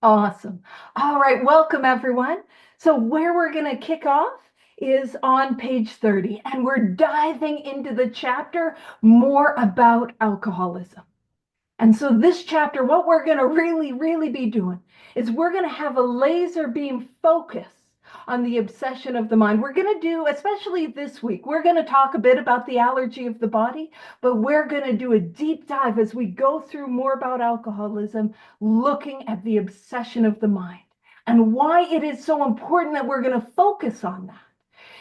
Awesome. All right, welcome everyone. So where we're going to kick off is on page 30, and we're diving into the chapter More About Alcoholism. And so this chapter, what we're going to really be doing is we're going to have a laser beam focus on the obsession of the mind. We're going to do, especially this week, we're going to talk a bit about the allergy of the body, but we're going to do a deep dive as we go through more about alcoholism, looking at the obsession of the mind and why it is so important that we're going to focus on that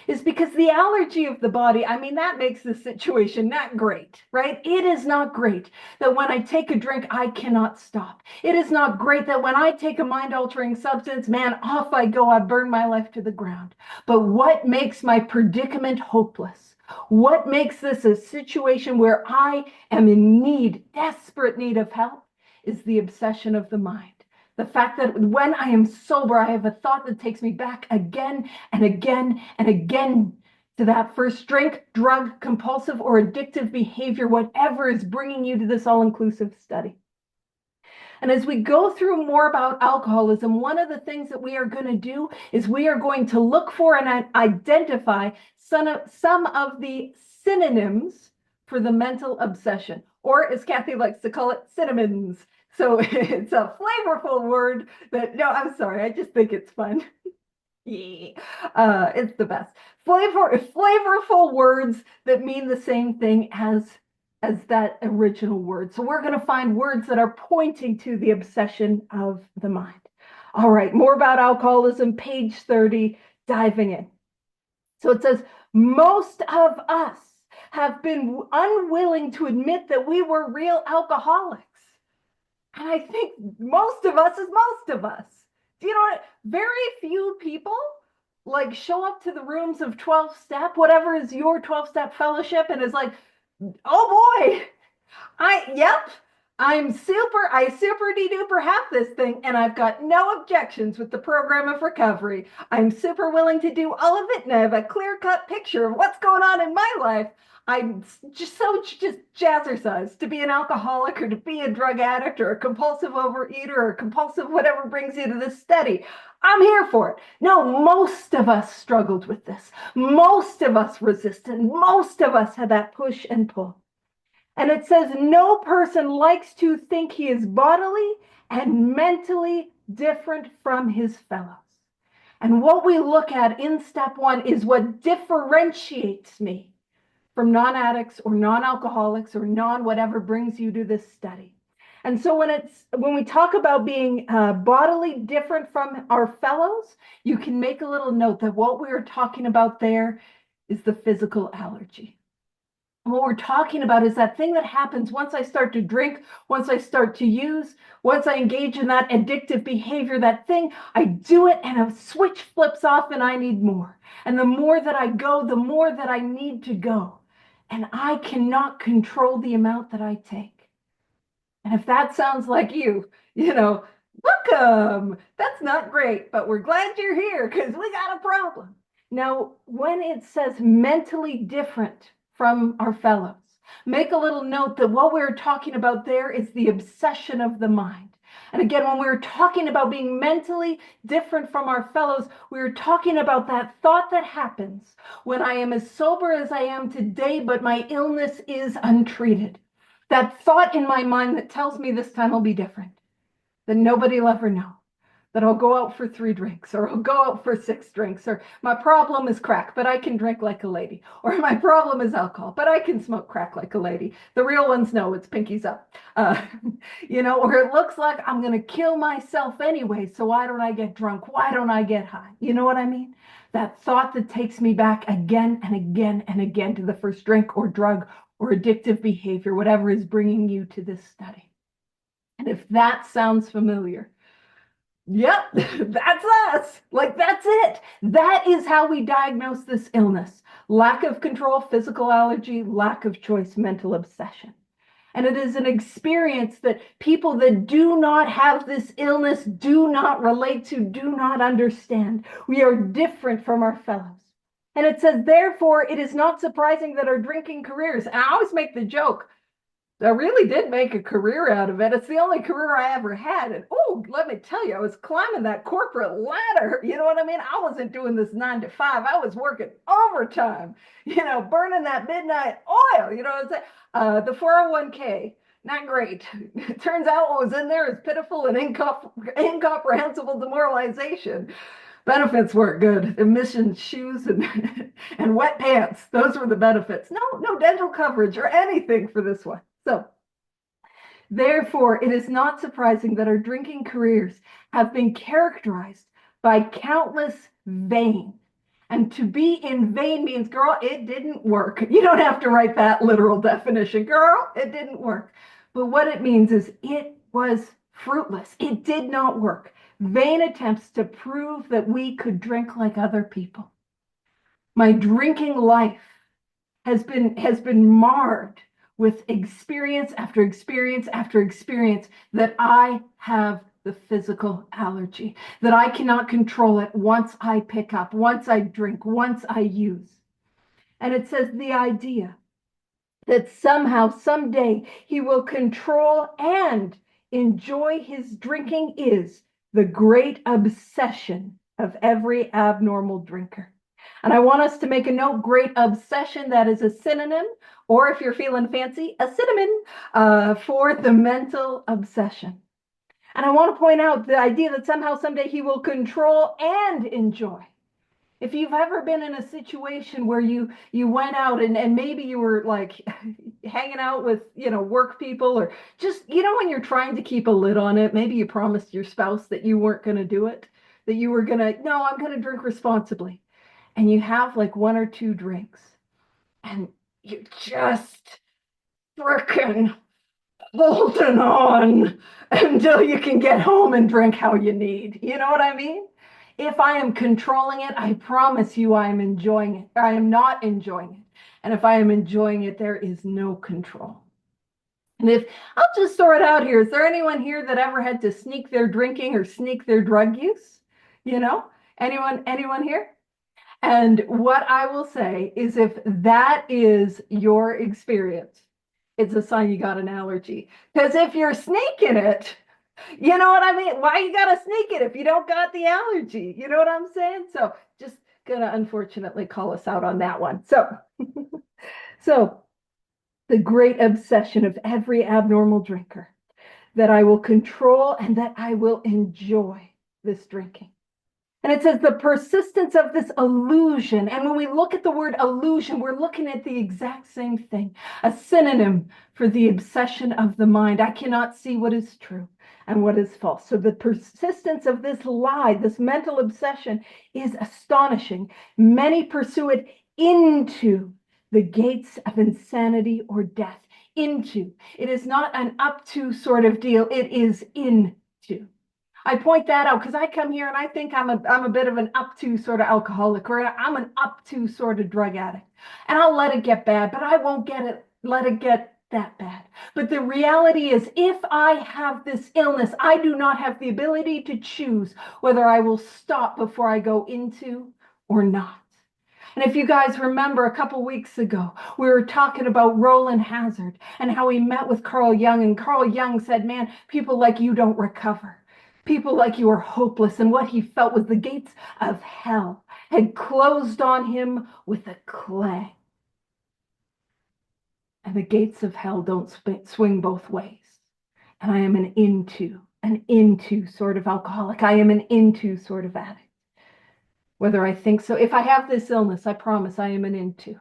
is because the allergy of the body, I mean, that makes the situation not great, right? It is not great that when I take a drink, I cannot stop. It is not great that when I take a mind-altering substance, man, off I go, I burn my life to the ground. But what makes my predicament hopeless? What makes this a situation where I am in need, desperate need of help, is the obsession of the mind. The fact that when I am sober, I have a thought that takes me back again and again and again to that first drink, drug, compulsive, or addictive behavior, whatever is bringing you to this all-inclusive study. And as we go through more about alcoholism, one of the things that we are going to do is we are going to look for and identify some of the synonyms for the mental obsession, or as Kathy likes to call it, cinnamons. So it's a flavorful word that, no, I'm sorry, I just think it's fun. Yeah, it's the best. Flavorful words that mean the same thing as that original word. So we're going to find words that are pointing to the obsession of the mind. All right, more about alcoholism, page 30, diving in. So it says, most of us have been unwilling to admit that we were real alcoholics. And I think most of us is most of us. Do you know what? Very few people like show up to the rooms of 12 step, whatever is your 12 step fellowship, and is like, oh boy, I super de duper have this thing, and I've got no objections with the program of recovery. I'm super willing to do all of it, and I have a clear cut picture of what's going on in my life. I'm just jazzercise to be an alcoholic or to be a drug addict or a compulsive overeater or compulsive whatever brings you to this study. I'm here for it. No, most of us struggled with this. Most of us resisted. Most of us had that push and pull. And it says, no person likes to think he is bodily and mentally different from his fellows. And what we look at in step one is what differentiates me from non-addicts or non-alcoholics or non-whatever brings you to this study. And so when we talk about being bodily different from our fellows, you can make a little note that what we are talking about there is the physical allergy. And what we're talking about is that thing that happens once I start to drink, once I start to use, once I engage in that addictive behavior, that thing, I do it and a switch flips off and I need more. And the more that I go, the more that I need to go. And I cannot control the amount that I take. And if that sounds like welcome. That's not great, but we're glad you're here because we got a problem. Now, when it says mentally different from our fellows, make a little note that what we're talking about there is the obsession of the mind. And again, when we're talking about being mentally different from our fellows, we're talking about that thought that happens when I am as sober as I am today, but my illness is untreated. That thought in my mind that tells me this time will be different, that nobody will ever know, that I'll go out for 3 drinks, or I'll go out for 6 drinks, or my problem is crack, but I can drink like a lady, or my problem is alcohol, but I can smoke crack like a lady. The real ones know it's pinkies up, or it looks like I'm going to kill myself anyway, so why don't I get drunk? Why don't I get high? You know what I mean? That thought that takes me back again and again and again to the first drink or drug or addictive behavior, whatever is bringing you to this study. And if that sounds familiar, yep, that's us. Like, that's it. That is how we diagnose this illness. Lack of control, physical allergy, lack of choice, mental obsession. And it is an experience that people that do not have this illness do not relate to, do not understand. We are different from our fellows. And it says, therefore, it is not surprising that our drinking careers, and I always make the joke, I really did make a career out of it. It's the only career I ever had. And oh, let me tell you, I was climbing that corporate ladder. You know what I mean? I wasn't doing this 9 to 5. I was working overtime, burning that midnight oil. You know what I'm saying? The 401k, not great. It turns out what was in there is pitiful and incomprehensible demoralization. Benefits weren't good. Emissions, shoes, and and wet pants. Those were the benefits. No dental coverage or anything for this one. So, therefore, it is not surprising that our drinking careers have been characterized by countless vain. And to be in vain means, girl, it didn't work. You don't have to write that literal definition. Girl, it didn't work. But what it means is it was fruitless. It did not work. Vain attempts to prove that we could drink like other people. My drinking life has been marred with experience after experience after experience that I have the physical allergy, that I cannot control it once I pick up, once I drink, once I use. And it says the idea that somehow, someday, he will control and enjoy his drinking is the great obsession of every abnormal drinker. And I want us to make a note, great obsession, that is a synonym, or if you're feeling fancy, a cinnamon for the mental obsession. And I want to point out the idea that somehow, someday he will control and enjoy. If you've ever been in a situation where you went out and maybe you were like hanging out with, work people, or just, when you're trying to keep a lid on it, maybe you promised your spouse that you weren't going to do it, that you were going to, no, I'm going to drink responsibly. And you have like one or two drinks and you just frickin' holding on until you can get home and drink how you need. You know what I mean? If I am controlling it, I promise you I am enjoying it. I am not enjoying it. And if I am enjoying it, there is no control. And if I'll just throw it out here, is there anyone here that ever had to sneak their drinking or sneak their drug use? You know, anyone here? And what I will say is if that is your experience, it's a sign you got an allergy. Because if you're sneaking it, you know what I mean? Why you gotta sneak it if you don't got the allergy? You know what I'm saying? So just gonna unfortunately call us out on that one. So the great obsession of every abnormal drinker, that I will control and that I will enjoy this drinking. And it says the persistence of this illusion. And when we look at the word illusion, we're looking at the exact same thing, a synonym for the obsession of the mind. I cannot see what is true and what is false. So the persistence of this lie, this mental obsession, is astonishing. Many pursue it into the gates of insanity or death. Into. It is not an up to sort of deal. It is into. I point that out because I come here and I think I'm a bit of an up to sort of alcoholic, or I'm an up to sort of drug addict. And I'll let it get bad, but I won't let it get that bad. But the reality is, if I have this illness, I do not have the ability to choose whether I will stop before I go into or not. And if you guys remember a couple weeks ago, we were talking about Roland Hazard and how he met with Carl Jung, and Carl Jung said, man, people like you don't recover. People like you are hopeless. And what he felt was the gates of hell had closed on him with a clang. And the gates of hell don't swing both ways. And I am an into sort of alcoholic. I am an into sort of addict. Whether I think so, if I have this illness, I promise I am an into.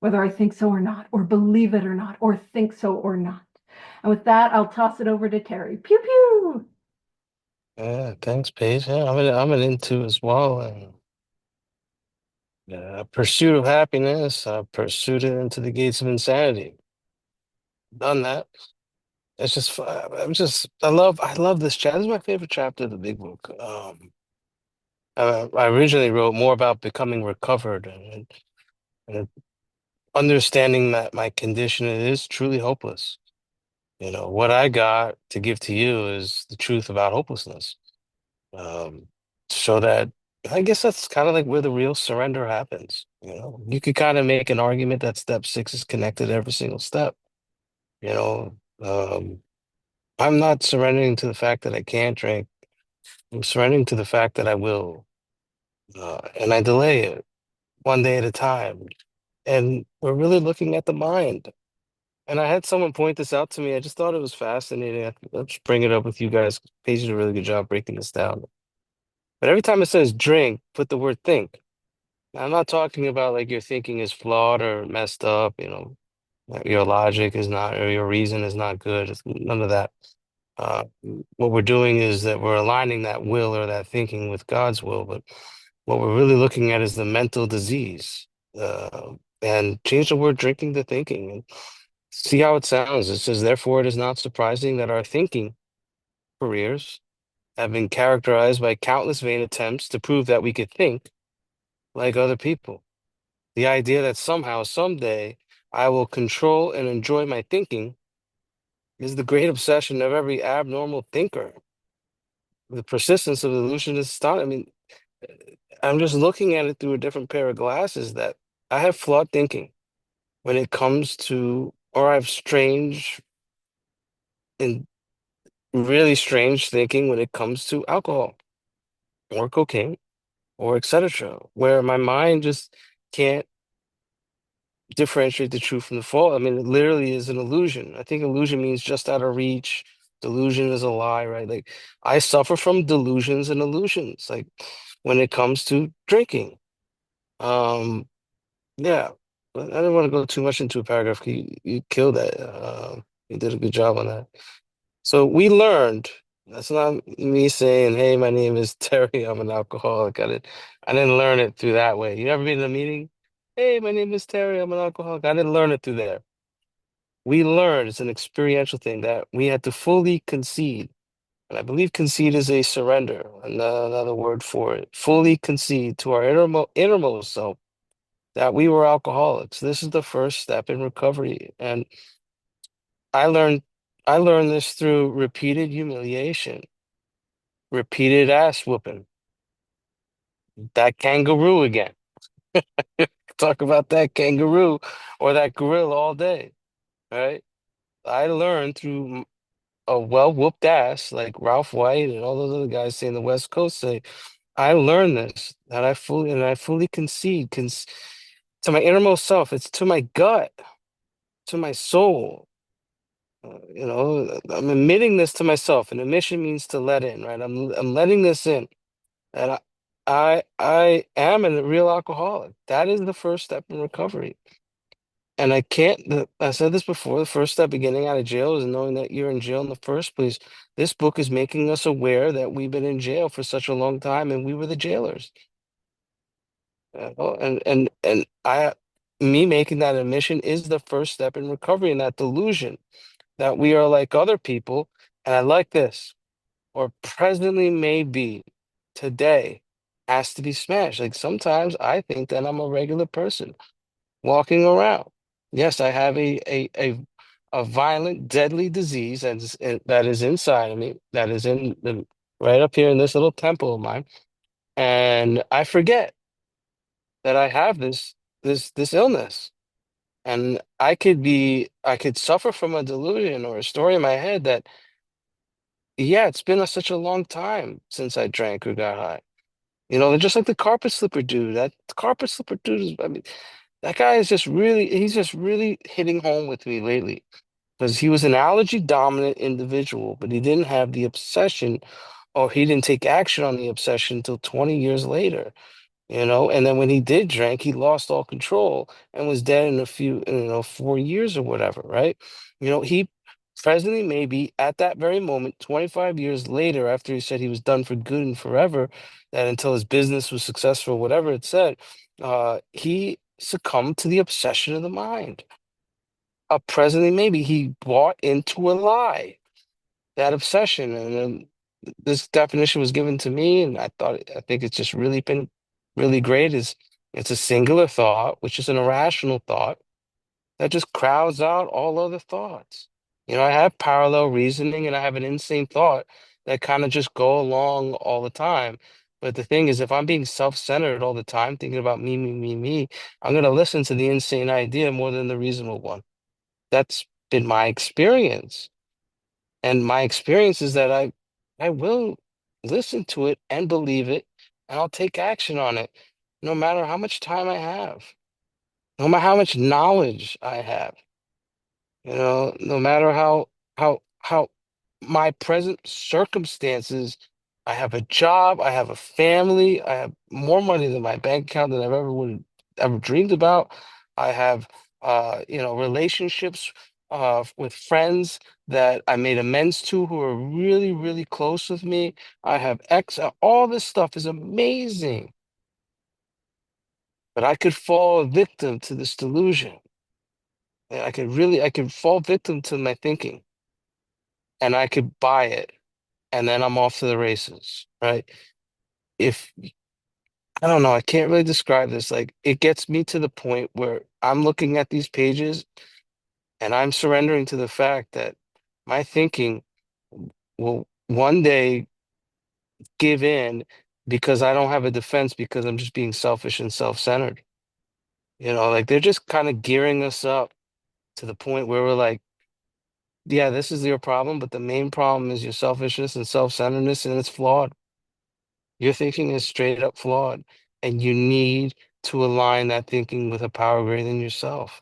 Whether I think so or not, or believe it or not, or think so or not. And with that, I'll toss it over to Terry. Pew pew. Yeah, thanks, Paige. Yeah, I'm an into as well, and pursuit of happiness. I pursued it into the gates of insanity. Done that. It's just, I love this chapter. This is my favorite chapter of the Big Book. I originally wrote more about becoming recovered and understanding that my condition is truly hopeless. What I got to give to you is the truth about hopelessness. um, so that I guess that's kind of like where the real surrender happens. You could kind of make an argument that step 6 is connected to every single step. Um, I'm not surrendering to the fact that I can't drink. I'm surrendering to the fact that I will. And I delay it one day at a time. And we're really looking at the mind. And I had someone point this out to me. I just thought it was fascinating. I'll just bring it up with you guys. Paige did a really good job breaking this down. But every time it says drink, put the word think. Now, I'm not talking about like your thinking is flawed or messed up, that your logic is not, or your reason is not good. It's none of that. Uh, what we're doing is that we're aligning that will or that thinking with God's will. But what we're really looking at is the mental disease. And change the word drinking to thinking and see how it sounds. It says, therefore, it is not surprising that our thinking careers have been characterized by countless vain attempts to prove that we could think like other people. The idea that somehow, someday, I will control and enjoy my thinking is the great obsession of every abnormal thinker. The persistence of illusion is stunning. I mean, I'm just looking at it through a different pair of glasses that I have flawed thinking when it comes to, or I have strange and really strange thinking when it comes to alcohol or cocaine or etc., where my mind just can't differentiate the true from the false. I mean, it literally is an illusion. I think illusion means just out of reach. Delusion is a lie, right? Like I suffer from delusions and illusions, like when it comes to drinking. Um, yeah, but I didn't want to go too much into a paragraph. You killed that. You did a good job on that. So we learned. That's not me saying, "Hey, my name is Terry. I'm an alcoholic." I didn't learn it through that way. You ever been in a meeting? Hey, my name is Terry. I'm an alcoholic. I didn't learn it through there. We learned it's an experiential thing that we had to fully concede. And I believe concede is a surrender, another word for it. Fully concede to our innermost self that we were alcoholics. This is the first step in recovery. And I learned I learned this through repeated humiliation, repeated ass whooping. That kangaroo again. Talk about that kangaroo or that gorilla all day. All right. I learned through a well whooped ass like Ralph White and all those other guys say in the West Coast say, I learned this that I fully concede to my innermost self. It's to my gut, to my soul. I'm admitting this to myself, and admission means to let in, right? I'm letting this in, and I am a real alcoholic. That is the first step in recovery. And I can't, I said this before, the first step of getting out of jail is knowing that you're in jail in the first place. This book is making us aware that we've been in jail for such a long time and we were the jailers. Me making that admission is the first step in recovery in that delusion that we are like other people. And I like this, or presently may be today has to be smashed. Like sometimes I think that I'm a regular person walking around. Yes, I have a violent, deadly disease that is inside of me, that is in the right up here in this little temple of mine, and I forget that I have this illness, and I could suffer from a delusion or a story in my head that yeah, it's been such a long time since I drank or got high. Just like the carpet slipper dude. That carpet slipper dude is, I mean, that guy is he's just really hitting home with me lately because he was an allergy dominant individual, but he didn't have the obsession or he didn't take action on the obsession until 20 years later, and then when he did drink, he lost all control and was dead in 4 years or whatever, right? He presently maybe at that very moment, 25 years later, after he said he was done for good and forever, that until his business was successful, whatever it said, he succumbed to the obsession of the mind. Presently maybe he bought into a lie, that obsession, and then this definition was given to me, and I think it's just really been really great. Is it's a singular thought, which is an irrational thought that just crowds out all other thoughts. I have parallel reasoning and I have an insane thought that kind of just go along all the time. But the thing is, if I'm being self-centered all the time, thinking about me, me, me, me, I'm going to listen to the insane idea more than the reasonable one. That's been my experience. And my experience is that I will listen to it and believe it, and I'll take action on it, no matter how much time I have, no matter how much knowledge I have, no matter how my present circumstances, I have a job, I have a family, I have more money than my bank account than I've ever dreamed about. I have relationships with friends that I made amends to who are really, really close with me. I have all this stuff is amazing, but I could fall a victim to this delusion. And I could fall victim to my thinking and I could buy it and then I'm off to the races, right? If I don't know, I can't really describe this. Like it gets me to the point where I'm looking at these pages and I'm surrendering to the fact that my thinking will one day give in because I don't have a defense because I'm just being selfish and self-centered. Like they're just kind of gearing us up to the point where we're like, yeah, this is your problem, but the main problem is your selfishness and self-centeredness, and it's flawed. Your thinking is straight up flawed, and you need to align that thinking with a power greater than yourself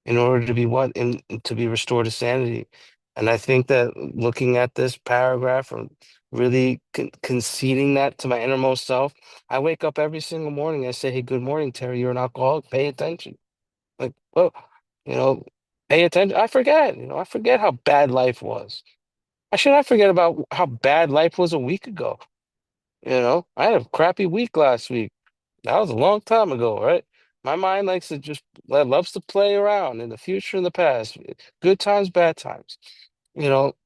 in order to be to be restored to sanity. And I think that looking at this paragraph or really conceding that to my innermost self, I wake up every single morning. I say, "Hey, good morning, Terry. You're an alcoholic. Pay attention." Like, well, you know, pay attention. I forget. I forget how bad life was. I should not forget about how bad life was a week ago. I had a crappy week last week. That was a long time ago, right? My mind likes to loves to play around in the future and the past, good times, bad times. You know,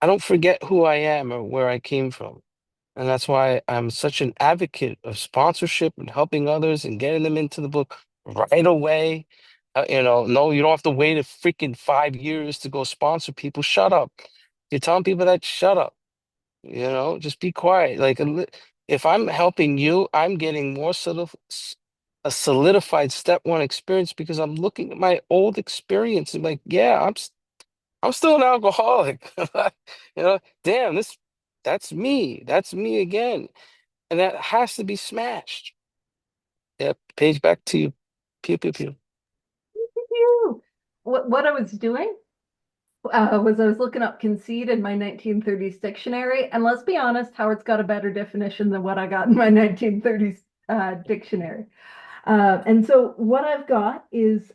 I don't forget who I am or where I came from. And that's why I'm such an advocate of sponsorship and helping others and getting them into the book right away. No, you don't have to wait a freaking 5 years to go sponsor people. Shut up. You're telling people that shut up. Just be quiet. Like if I'm helping you, I'm getting a solidified step one experience because I'm looking at my old experience and like, yeah, I'm still an alcoholic. Damn, that's me. That's me again. And that has to be smashed. Yeah, Paige, back to you. Pew pew pew. Phew. What I was doing was I was looking up conceit in my 1930s dictionary, and let's be honest, Howard's got a better definition than what I got in my 1930s dictionary. And so what I've got is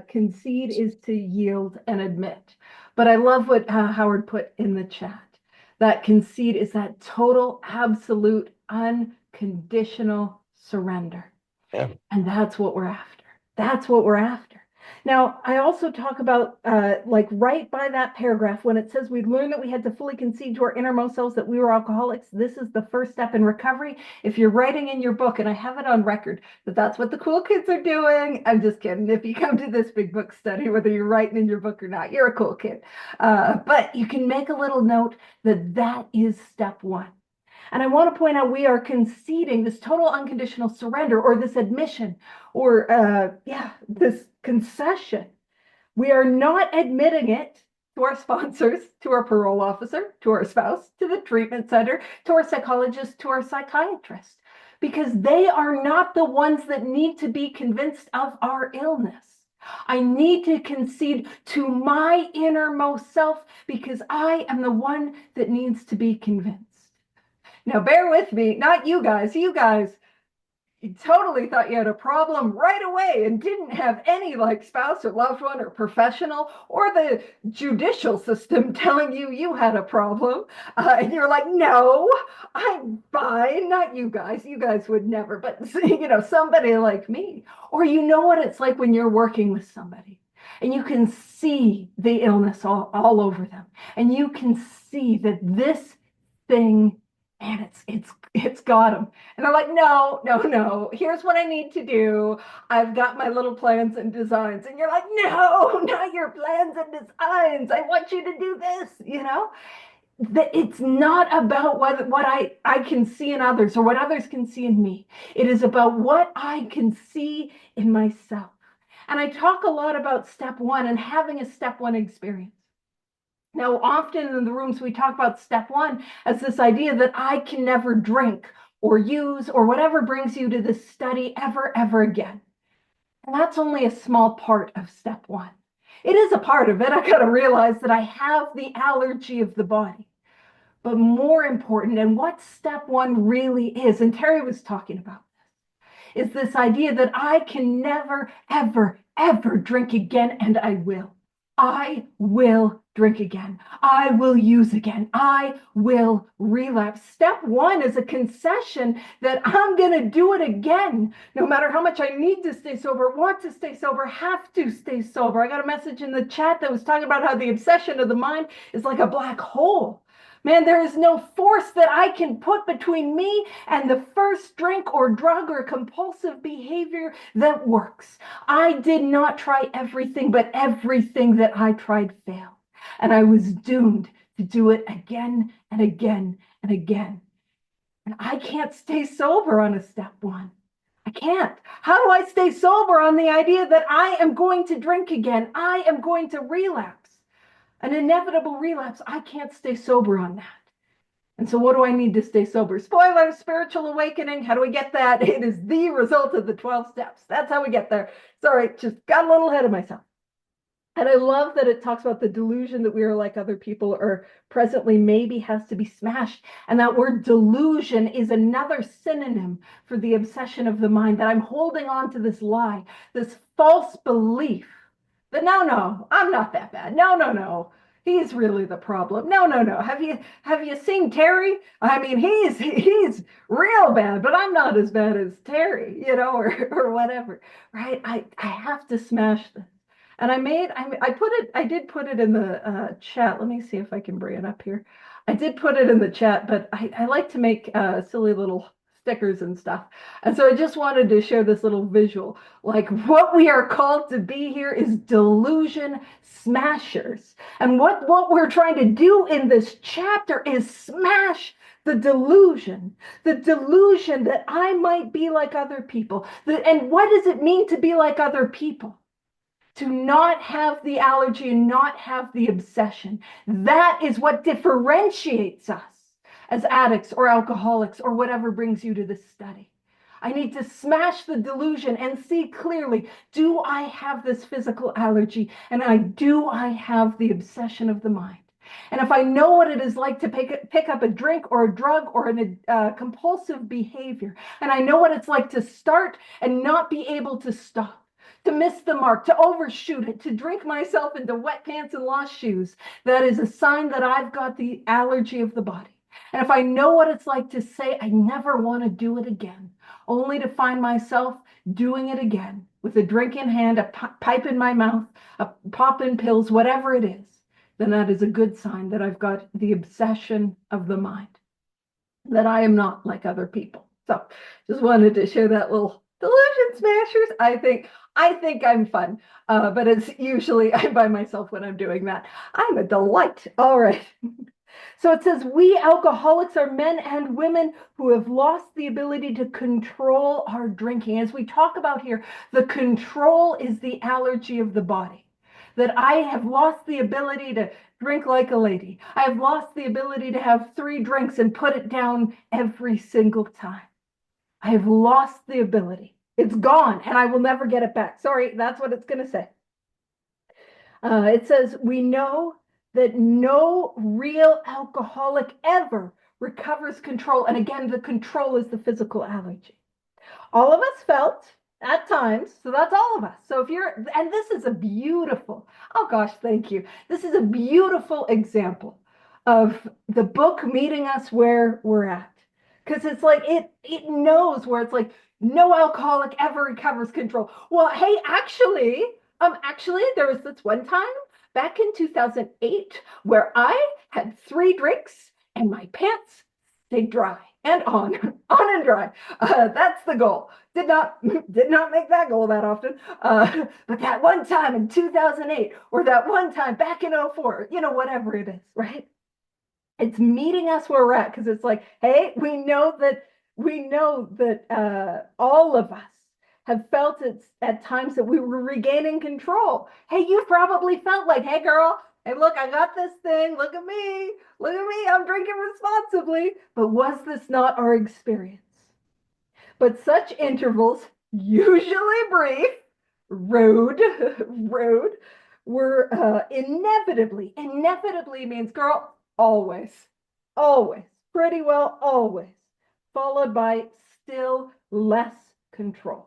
concede is to yield and admit. But I love what Howard put in the chat. That concede is that total, absolute, unconditional surrender. Yeah, And that's what we're after. That's what we're after. Now, I also talk about, like, right by that paragraph, when it says we learned that we had to fully concede to our innermost selves that we were alcoholics. This is the first step in recovery. If you're writing in your book, and I have it on record that that's what the cool kids are doing, I'm just kidding. If you come to this big book study, whether you're writing in your book or not, you're a cool kid. But you can make a little note that that is step one. And I want to point out we are conceding this total unconditional surrender or this admission or, yeah, this concession. We are not admitting it to our sponsors, to our parole officer, to our spouse, to the treatment center, to our psychologist, to our psychiatrist, because they are not the ones that need to be convinced of our illness. I need to concede to my innermost self because I am the one that needs to be convinced. Now, bear with me, not you guys. You guys, you totally thought you had a problem right away and didn't have any like spouse or loved one or professional or the judicial system telling you you had a problem. And you're like, no, I'm fine. Not you guys. You guys would never, but somebody like me. Or you know what it's like when you're working with somebody and you can see the illness all over them. And you can see that this thing and it's got them. And they're like, no, no, no. Here's what I need to do. I've got my little plans and designs. And you're like, no, not your plans and designs. I want you to do this, That it's not about what I can see in others or what others can see in me. It is about what I can see in myself. And I talk a lot about step one and having a step one experience. Now, often in the rooms, we talk about step one as this idea that I can never drink or use or whatever brings you to this study ever again. And that's only a small part of step one. It is a part of it. I got to realize that I have the allergy of the body. But more important, and what step one really is, and Terry was talking about this, is this idea that I can never, ever drink again, and I will. I will drink again. I will use again. I will relapse. Step one is a concession that I'm going to do it again, no matter how much I need to stay sober, want to stay sober, have to stay sober. I got a message in the chat that was talking about how the obsession of the mind is like a black hole. Man, there is no force that I can put between me and the first drink or drug or compulsive behavior that works. I did not try everything, but everything that I tried failed. And I was doomed to do it again and again and again. And I can't stay sober on a step one. I can't. How do I stay sober on the idea that I am going to drink again? I am going to relapse. An inevitable relapse. I can't stay sober on that. And so what do I need to stay sober? Spoiler, spiritual awakening. How do we get that? It is the result of the 12 steps. That's how we get there. Sorry, just got a little ahead of myself. And I love that it talks about the delusion that we are like other people or presently maybe has to be smashed. And that word delusion is another synonym for the obsession of the mind, that I'm holding on to this lie, this false belief that no, I'm not that bad. No. He's really the problem. No. Have you seen Terry? I mean, he's real bad, but I'm not as bad as Terry, or whatever, right? I have to smash this. And I did put it in the chat. Let me see if I can bring it up here. I did put it in the chat, but I like to make silly little stickers and stuff. And so I just wanted to share this little visual. Like, what we are called to be here is delusion smashers. And what we're trying to do in this chapter is smash the delusion that I might be like other people. And what does it mean to be like other people? To not have the allergy and not have the obsession. That is what differentiates us as addicts or alcoholics or whatever brings you to this study. I need to smash the delusion and see clearly, do I have this physical allergy? And do I have the obsession of the mind? And if I know what it is like to pick up a drink or a drug or a compulsive behavior, and I know what it's like to start and not be able to stop, to miss the mark, to overshoot it, to drink myself into wet pants and lost shoes, that is a sign that I've got the allergy of the body. And if I know what it's like to say, I never want to do it again, only to find myself doing it again with a drink in hand, a pipe in my mouth, a pop in pills, whatever it is, then that is a good sign that I've got the obsession of the mind, that I am not like other people. So just wanted to share that little delusion smashers. I think I'm fun, but it's usually I'm by myself when I'm doing that. I'm a delight. All right. So it says, we alcoholics are men and women who have lost the ability to control our drinking. As we talk about here, the control is the allergy of the body. That I have lost the ability to drink like a lady. I have lost the ability to have 3 drinks and put it down every single time. I have lost the ability. It's gone and I will never get it back. Sorry, that's what it's going to say. It says, we know that no real alcoholic ever recovers control. And again, the control is the physical allergy. All of us felt at times, so that's all of us. So and this is a beautiful, oh gosh, thank you. This is a beautiful example of the book meeting us where we're at. Because it's like, it knows where it's like, no alcoholic ever recovers control. Well, hey, actually, there was this one time back in 2008 where I had 3 drinks and my pants stayed dry and on and dry. That's the goal. Did not make that goal that often. But that one time in 2008 or that one time back in 04, whatever it is, right? It's meeting us where we're at, because it's like, hey, we know that all of us have felt it at times that we were regaining control. Hey, you probably felt like, hey, girl, hey, look, I got this thing. Look at me. Look at me. I'm drinking responsibly. But was this not our experience? But such intervals, usually brief, rude, rude, were inevitably means, girl, always, always, pretty well always, followed by still less control,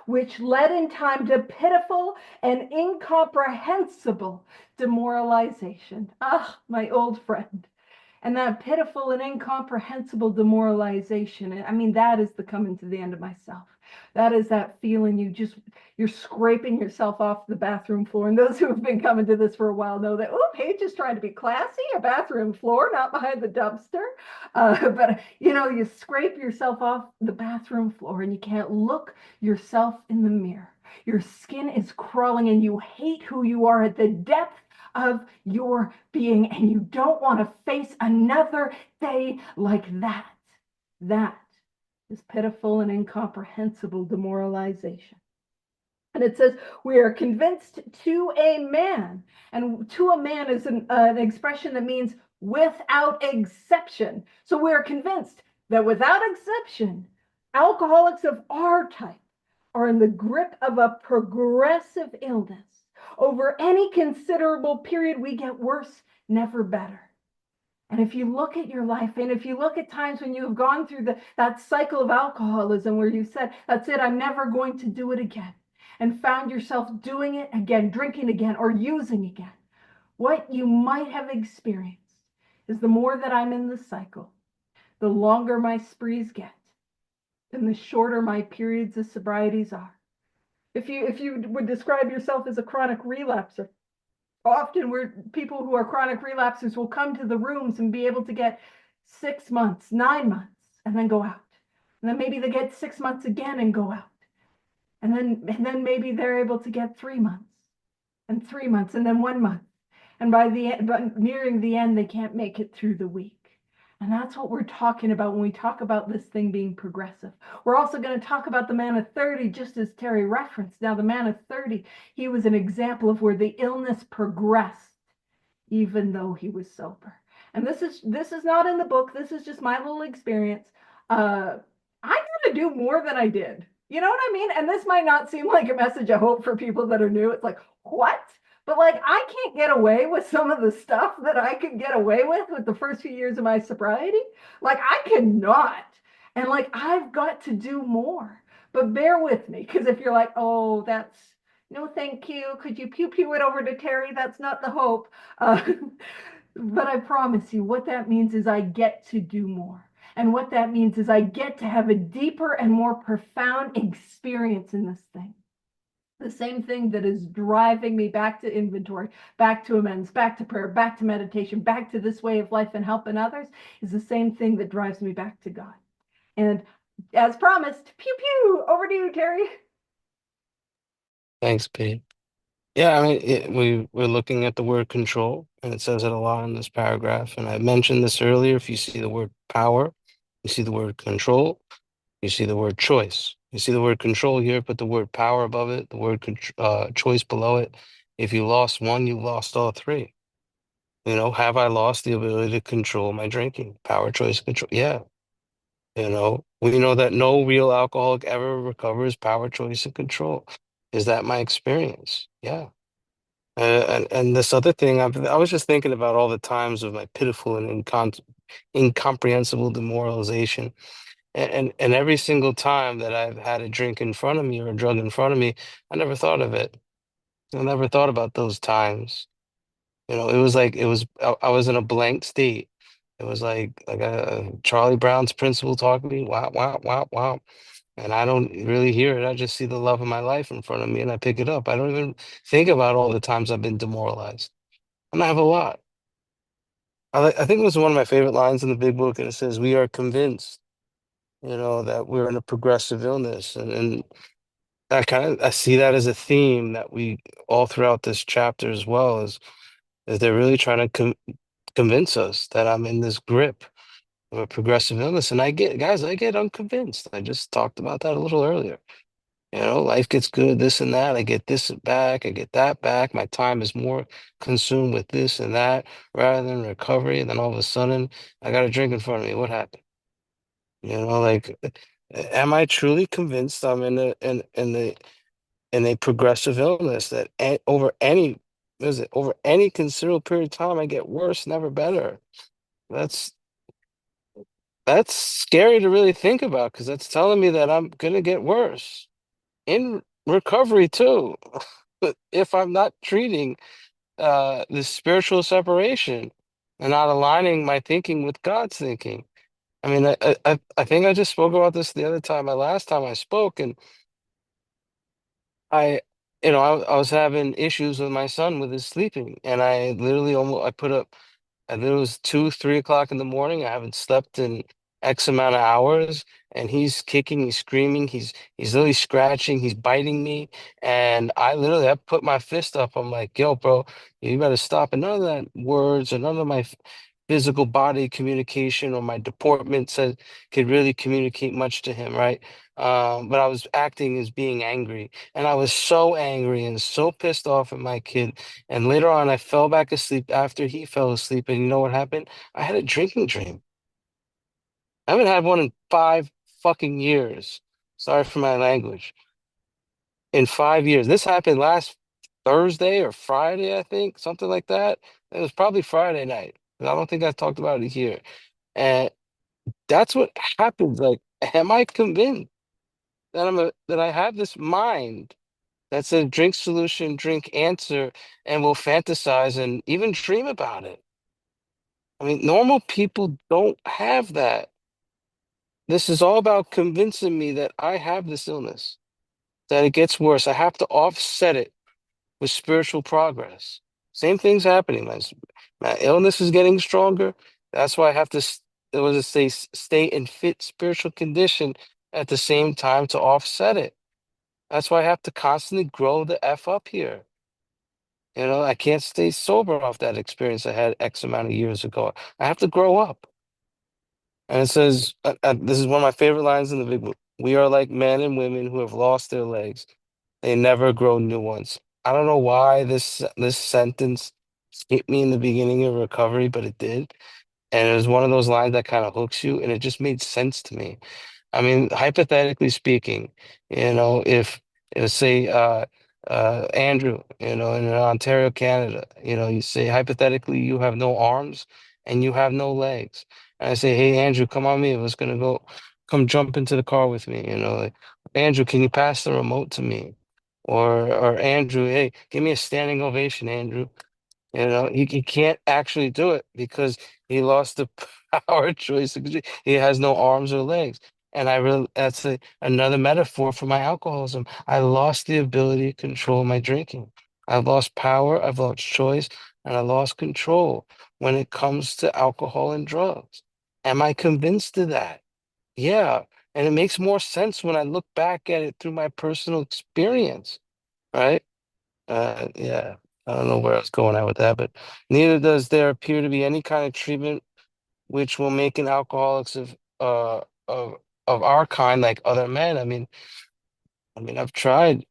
which led in time to pitiful and incomprehensible demoralization. Ah, my old friend. And that pitiful and incomprehensible demoralization. I mean, that is the coming to the end of myself. That is that feeling you're scraping yourself off the bathroom floor. And those who have been coming to this for a while know that, oh, Paige is trying to be classy, a bathroom floor, not behind the dumpster. But you scrape yourself off the bathroom floor and you can't look yourself in the mirror. Your skin is crawling and you hate who you are at the depth of your being, and you don't want to face another day like that. That is pitiful and incomprehensible demoralization. And it says, we are convinced to a man. And to a man is an expression that means without exception. So we are convinced that without exception, alcoholics of our type are in the grip of a progressive illness. Over any considerable period, we get worse, never better. And if you look at your life, and if you look at times when you have gone through that cycle of alcoholism where you said, that's it, I'm never going to do it again, and found yourself doing it again, drinking again, or using again, what you might have experienced is the more that I'm in the cycle, the longer my sprees get, and the shorter my periods of sobrieties are. If you would describe yourself as a chronic relapser, often we're people who are chronic relapsers will come to the rooms and be able to get 6 months, 9 months, and then go out. And then maybe they get 6 months again and go out. And then maybe they're able to get 3 months and 3 months and then 1 month. And but nearing the end, they can't make it through the week. And that's what we're talking about when we talk about this thing being progressive. We're also going to talk about the man of 30, just as Thierry referenced. Now, the man of 30, he was an example of where the illness progressed, even though he was sober. And this is not in the book. This is just my little experience. I got to do more than I did. You know what I mean? And this might not seem like a message of hope for people that are new. It's like, what? But like, I can't get away with some of the stuff that I could get away with the first few years of my sobriety. Like, I cannot. And like, I've got to do more. But bear with me, because if you're like, oh, that's no, thank you. Could you pew pew it over to Terry? That's not the hope. Uh, but I promise you, what that means is I get to do more. And what that means is I get to have a deeper and more profound experience in this thing. The same thing that is driving me back to inventory, back to amends, back to prayer, back to meditation, back to this way of life and helping others is the same thing that drives me back to God. And as promised, pew pew, over to you, Terry. Thanks, Pete. Yeah, I mean, we're looking at the word control, and it says it a lot in this paragraph. And I mentioned this earlier. If you see the word power, you see the word control, you see the word choice. You see the word control here, put the word power above it, the word choice below it. If you lost one, you lost all three. Have I lost the ability to control my drinking? Power, choice, control. Yeah. We know that no real alcoholic ever recovers power, choice, and control. Is that my experience? Yeah. And this other thing, I was just thinking about all the times of my pitiful and incomprehensible demoralization. And every single time that I've had a drink in front of me or a drug in front of me, I never thought of it. I never thought about those times. It was like I was in a blank state. It was like a Charlie Brown's principal talking to me, wow, wow, wow, wow. And I don't really hear it. I just see the love of my life in front of me and I pick it up. I don't even think about all the times I've been demoralized. And I have a lot. I think it was one of my favorite lines in the big book, and it says, "We are convinced, that we're in a progressive illness." And I see that as a theme that we all throughout this chapter as well is they're really trying to convince us that I'm in this grip of a progressive illness. And I get, guys, I get unconvinced. I just talked about that a little earlier. Life gets good, this and that. I get this back, I get that back. My time is more consumed with this and that rather than recovery. And then all of a sudden, I got a drink in front of me. What happened? Like, am I truly convinced I'm in a progressive illness that over any, what is it, over any considerable period of time, I get worse, never better? That's that's scary to really think about because that's telling me that I'm gonna get worse in recovery too, if I'm not treating this spiritual separation and not aligning my thinking with God's thinking. I mean, I think I just spoke about this the other time, my last time I spoke, and I, I was having issues with my son with his sleeping, and I literally almost I put up. And it was 2, 3 o'clock in the morning. I haven't slept in X amount of hours, and he's kicking, he's screaming, he's literally scratching, he's biting me, and I put my fist up. I'm like, "Yo, bro, you better stop!" And none of that words or none of my physical body communication or my deportment said could really communicate much to him, right? But I was acting as being angry, and I was so angry and so pissed off at my kid. And later on, I fell back asleep after he fell asleep. And you know what happened? I had a drinking dream. I haven't had one in 5 fucking years. Sorry for my language. In 5 years. This happened last Thursday or Friday, I think, something like that. It was probably Friday night. I don't think I talked about it here. And that's what happens. Like, am I convinced that that I have this mind that says drink solution, drink answer, and will fantasize and even dream about it? I mean, normal people don't have that. This is all about convincing me that I have this illness, that it gets worse. I have to offset it with spiritual progress. Same thing's happening. My illness is getting stronger. That's why I have to, what does it say, stay in fit spiritual condition at the same time to offset it. That's why I have to constantly grow the F up here. I can't stay sober off that experience I had X amount of years ago. I have to grow up. And it says, this is one of my favorite lines in the big book. We are like men and women who have lost their legs. They never grow new ones. I don't know why this sentence hit me in the beginning of recovery, but it did. And it was one of those lines that kind of hooks you, and it just made sense to me. I mean, hypothetically speaking, if say Andrew, in Ontario, Canada, you say hypothetically you have no arms and you have no legs. And I say, hey Andrew, come on me. Let's gonna go come jump into the car with me, like Andrew, can you pass the remote to me? Or Andrew, hey, give me a standing ovation, Andrew. He can't actually do it because he lost the power of choice. He has no arms or legs. And that's another metaphor for my alcoholism. I lost the ability to control my drinking. I've lost power, I've lost choice, and I lost control when it comes to alcohol and drugs. Am I convinced of that? Yeah. And it makes more sense when I look back at it through my personal experience, right? Yeah, I don't know where I was going at with that, but neither does there appear to be any kind of treatment which will make an alcoholics of of our kind like other men. I mean, I've tried.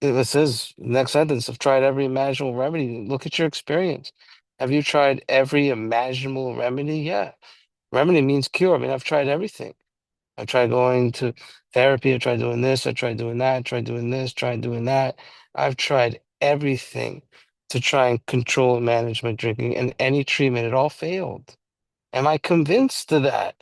It says next sentence. I've tried every imaginable remedy. Look at your experience. Have you tried every imaginable remedy? Yeah, remedy means cure. I mean, I've tried everything. I tried going to therapy. I tried doing this. I tried doing that. I tried doing this. Tried doing that. I've tried everything to try and control and manage my drinking, and any treatment, it all failed. Am I convinced of that?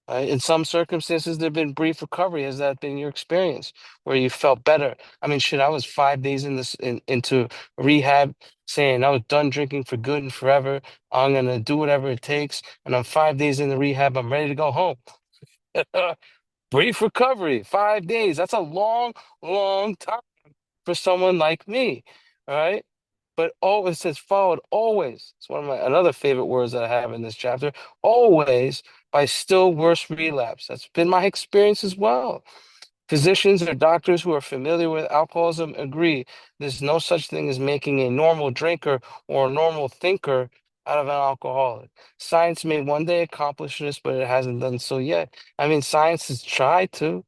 In some circumstances, there have been brief recovery. Has that been your experience where you felt better? I mean, shit, I was 5 days into rehab saying I was done drinking for good and forever. I'm gonna do whatever it takes. And I'm 5 days in the rehab. I'm ready to go home. Brief recovery, 5 days. That's a long, long time for someone like me. All right. But always says followed always. It's one of my another favorite words that I have in this chapter. Always by still worse relapse. That's been my experience as well. Physicians or doctors who are familiar with alcoholism agree there's no such thing as making a normal drinker or a normal thinker out of an alcoholic. Science may one day accomplish this, but it hasn't done so yet. I mean, science has tried to.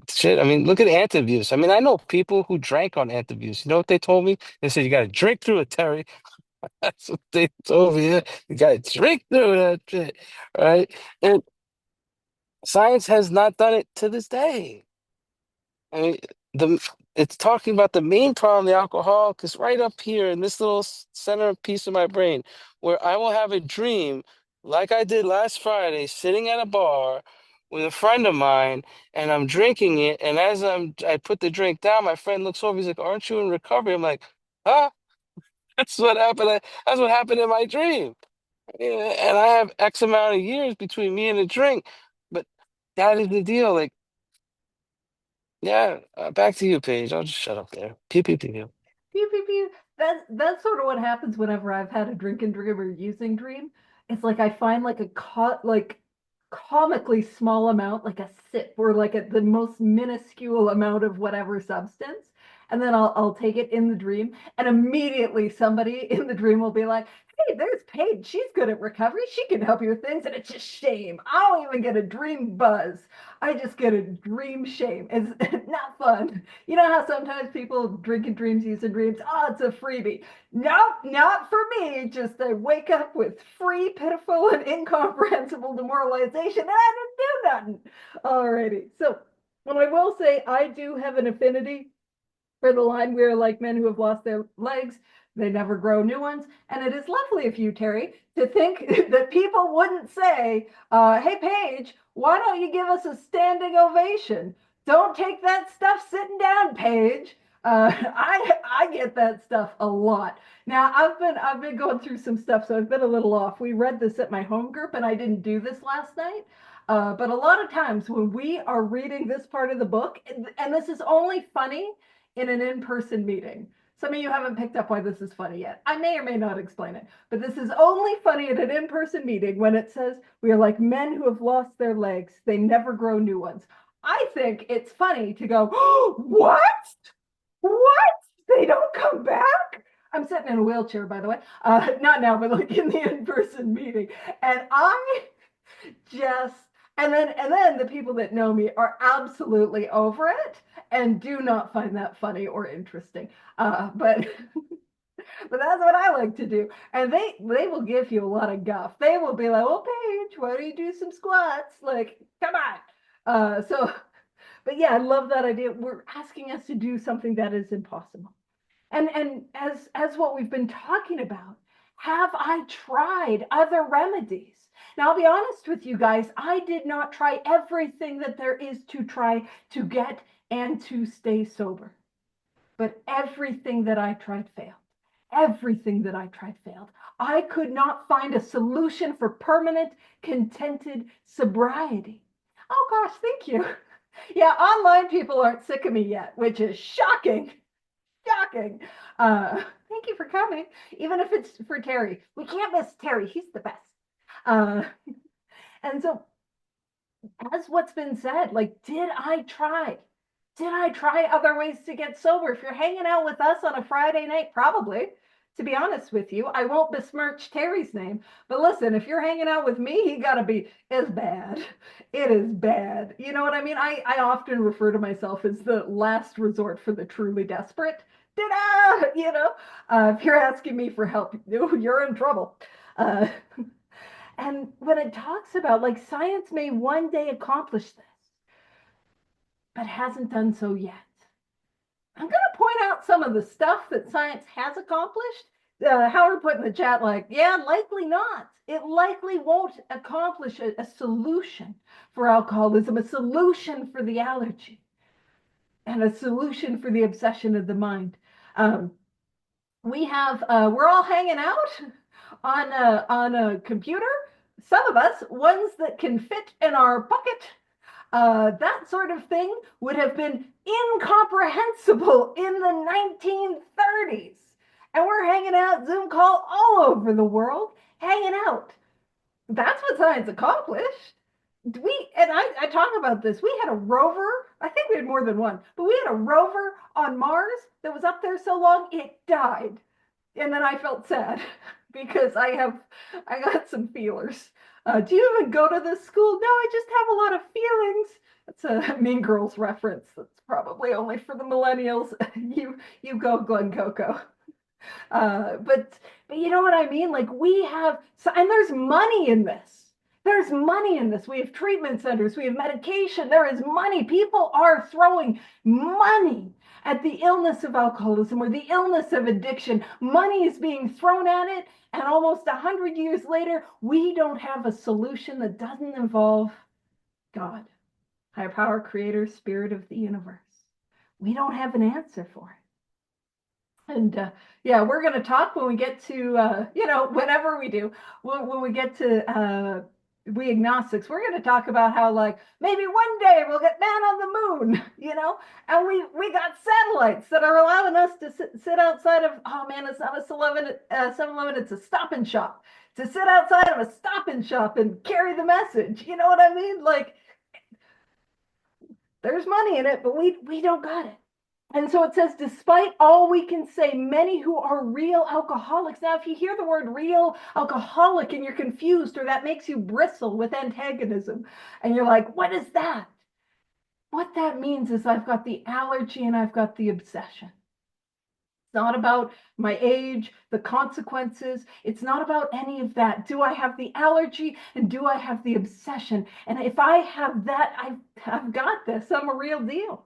Shit. I mean, look at antabuse. I mean, I know people who drank on antabuse. You know what they told me? They said you got to drink through it, Terry. That's what they told me. Yeah. You got to drink through that shit, right? And science has not done it to this day. I mean, the it's talking about the main problem, the alcohol, because right up here in this little center piece of my brain, where I will have a dream like I did last Friday, sitting at a bar with a friend of mine, and I'm drinking it, and as I put the drink down, my friend looks over, he's like, "Aren't you in recovery?" I'm like, "Huh? That's what happened. That's what happened in my dream." Yeah, and I have X amount of years between me and the drink, but that is the deal. Like, yeah, back to you, Paige. I'll just shut up there. Pew pew pew pew. Pew, pew, pew. That's sort of what happens whenever I've had a drinking dream or using dream. It's like I find like like comically small amount, like a sip or like the most minuscule amount of whatever substance, and then I'll take it in the dream, and immediately somebody in the dream will be like, "Hey, there's Paige. She's good at recovery. She can help you with things." And it's just shame. I don't even get a dream buzz. I just get a dream shame. It's not fun. You know how sometimes people drink in dreams, use in dreams? Oh, it's a freebie. Nope, not for me. Just I wake up with free, pitiful, and incomprehensible demoralization, and I didn't do nothing. Alrighty. So, what I will say, I do have an affinity for the line, we are like men who have lost their legs, they never grow new ones. And it is lovely of you, Terry, to think that people wouldn't say, hey, Paige, why don't you give us a standing ovation? Don't take that stuff sitting down, Paige. I get that stuff a lot. Now I've been going through some stuff, so I've been a little off. We read this at my home group, and I didn't do this last night. But a lot of times when we are reading this part of the book, and this is only funny in an in-person meeting. Some of you haven't picked up why this is funny yet. I may or may not explain it, but this is only funny at an in-person meeting when it says we are like men who have lost their legs. They never grow new ones. I think it's funny to go, oh, what? What? They don't come back? I'm sitting in a wheelchair, by the way. Not now, but like in the in-person meeting. And I just and then the people that know me are absolutely over it and do not find that funny or interesting. But but that's what I like to do. And they will give you a lot of guff. They will be like, "Oh, Paige, why don't you do some squats? Like, come on." But yeah, I love that idea. We're asking us to do something that is impossible. And as what we've been talking about, have I tried other remedies? Now, I'll be honest with you guys, I did not try everything that there is to try to get and to stay sober. But everything that I tried failed. Everything that I tried failed. I could not find a solution for permanent, contented sobriety. Oh gosh, thank you. Yeah, online people aren't sick of me yet, which is shocking. Shocking. Thank you for coming, even if it's for Terry. We can't miss Terry. He's the best. Uh, and so, as what's been said, like, did I try? Did I try other ways to get sober? If you're hanging out with us on a Friday night, probably. To be honest with you, I won't besmirch Terry's name, but listen, if you're hanging out with me, he gotta be as bad. It is bad. You know what I mean? I often refer to myself as the last resort for the truly desperate. Ta-da! If you're asking me for help, you're in trouble. Uh, and when it talks about like science may one day accomplish this, but hasn't done so yet. I'm going to point out some of the stuff that science has accomplished. Howard put in the chat, like, yeah, likely not. It likely won't accomplish a solution for alcoholism, a solution for the allergy, and a solution for the obsession of the mind. Um, we're all hanging out on a computer. Some of us, ones that can fit in our pocket, that sort of thing would have been incomprehensible in the 1930s. And we're hanging out, Zoom call all over the world, hanging out. That's what science accomplished. I talk about this. We had a rover. I think we had more than one, but we had a rover on Mars that was up there so long it died. And then I felt sad. because I got some feelers. Do you even go to this school? No, I just have a lot of feelings. That's a Mean Girls reference. That's probably only for the millennials. You go, Glen Coco. But you know what I mean? Like we have, so, and there's money in this. There's money in this. We have treatment centers, we have medication. There is money. People are throwing money at the illness of alcoholism or the illness of addiction. Money is being thrown at it, and almost 100 years later, we don't have a solution that doesn't involve God, higher power, creator, spirit of the universe. We don't have an answer for it. And yeah, we're going to talk when we get to, whenever we do, when we get to we agnostics, we're going to talk about how, like, maybe one day we'll get man on the moon, and we got satellites that are allowing us to sit outside of, oh man, it's not a 7-Eleven, it's a Stop and Shop, to sit outside of a Stop and Shop and carry the message. You know what I mean? Like, there's money in it, but we don't got it. And so it says, despite all we can say, many who are real alcoholics. Now, if you hear the word real alcoholic and you're confused, or that makes you bristle with antagonism, and you're like, what is that? What that means is I've got the allergy and I've got the obsession. It's not about my age, the consequences. It's not about any of that. Do I have the allergy and do I have the obsession? And if I have that, I've got this. I'm a real deal.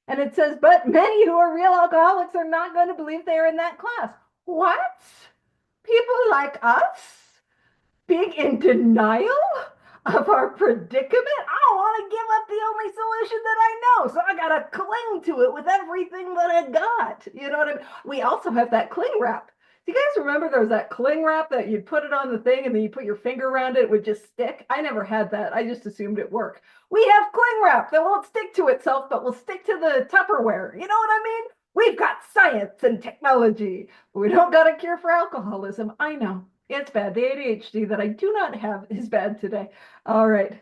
And it says, but many who are real alcoholics are not going to believe they are in that class. What? People like us? Being in denial of our predicament? I don't want to give up the only solution that I know. So I got to cling to it with everything that I got. You know what I mean? We also have that cling wrap. Do you guys remember there was that cling wrap that you'd put it on the thing and then you put your finger around it, it would just stick? I never had that. I just assumed it worked. We have cling wrap that won't stick to itself, but will stick to the Tupperware. You know what I mean? We've got science and technology. But we don't got a cure for alcoholism. I know. It's bad. The ADHD that I do not have is bad today. All right.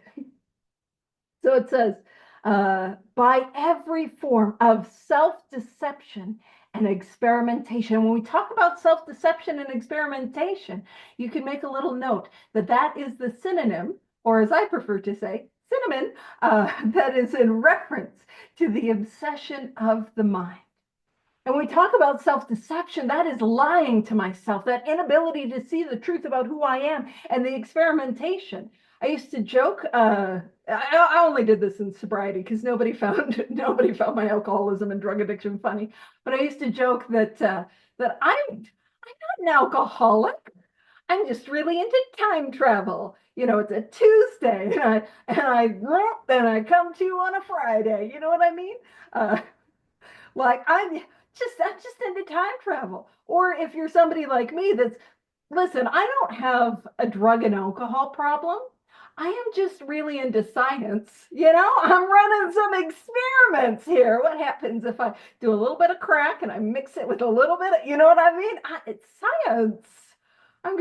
So it says, by every form of self-deception and experimentation. When we talk about self-deception and experimentation, you can make a little note that that is the synonym, or as I prefer to say, cinnamon, that is in reference to the obsession of the mind. And when we talk about self-deception, that is lying to myself, that inability to see the truth about who I am, and the experimentation. I used to joke, I only did this in sobriety because nobody found my alcoholism and drug addiction funny. But I used to joke that I'm not an alcoholic. I'm just really into time travel. It's a Tuesday, and I come to on a Friday. You know what I mean? Like I'm just into time travel. Or if you're somebody like me that's, listen, I don't have a drug and alcohol problem. I am just really into science. I'm running some experiments here. What happens if I do a little bit of crack and I mix it with a little bit of, you know what I mean? It's science. I'm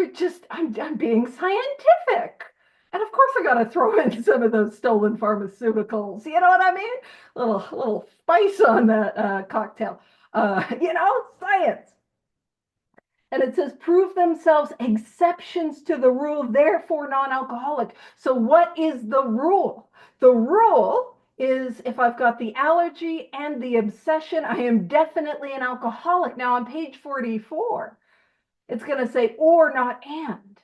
being scientific. And of course I got to throw in some of those stolen pharmaceuticals. You know what I mean? Little spice on that cocktail. Science. And it says, prove themselves exceptions to the rule, therefore non-alcoholic. So what is the rule? The rule is if I've got the allergy and the obsession, I am definitely an alcoholic. Now on page 44, it's going to say, or not and.